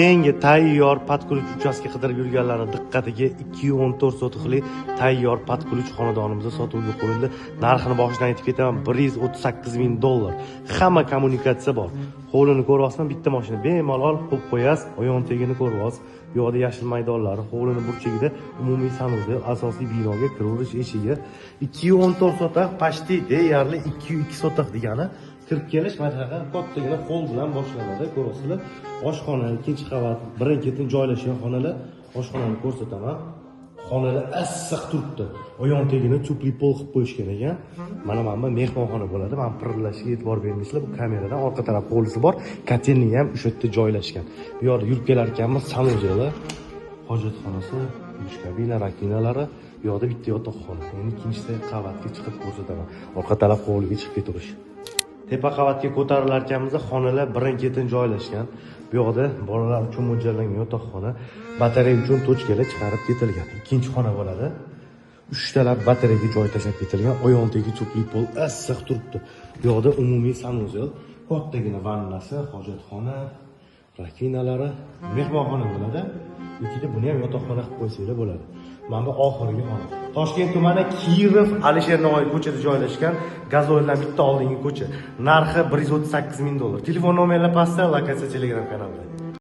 Yangi tayyor patkulich uchastka qidirib yurganlarning diqqatiga 214 sotixli tayyor patkulich xonadonimizda sotuvga qo'yildi. Narxini boshidan aytib ketaman, $138,000. Hamma kommunikatsiya bor. Hovlini ko'ryapsizmi? Bitta mashina bemalol qo'yib qo'yasiz. Oyon tegini ko'ryapsiz. Bu yoqda yashil maydonlari, hovlini burchagida umumiy sanuzel, asosiy binoga kirish eshigi. 214 sotix, pashti deyarli 202 sotix degani. Kirib kelish mataqa kattagina hol bilan boshlanadi. Ko'rasizlar, oshxona, ikkinchi qavat, birin-ketin joylashgan xonalar, oshxonani ko'rsataman. Xonalar issiq turibdi. Oyon tegini tupli pol qilib qo'yishgan ekan. Mana bu mehmonxona bo'ladi. Men pirillashiga e'tibor bermaysizlar. Bu kameradan orqa taraf hovlisi bor. Kotelni ham o'sha yerda joylashgan. Bu yerda yurib kelar ekanmiz, sanuzeli, hojatxonasi, dush kabina, rakinalari, bu yerda bitta yotoqxona. Endi ikkinchi qavatga chiqib ko'rsataman. Orqa taraf hovliga chiqib ketirish. Tepa qavatga ko'tarilar ekanmiz, xonalar birin-ketin joylashgan. Bu yoqda bolalar uchun mo'ljallangan yotoqxona, batareya uchun tochkalar chiqarib ketilgan. Ikkinchi xona bo'ladi. 3 talab batareyaga joy tashlab ketilgan. Oyondagi tupli pol issiq turibdi. Bu yoqda umumiy sanuzel, kattagina vannasi, hojatxona, rakinalari, mehmonxona bo'ladi. Ikkita buni ham yotoqxona qilib qo'ysanglar bo'ladi. Mana bu oxirgi xona. Toshkent tumani Kirov Alisher Navoiy ko'chada joylashgan, gazoildan bitta oldingi ko'cha. Narxi $138,000. Telefon nomerlar pastda, lokatsiya Telegram kanalida.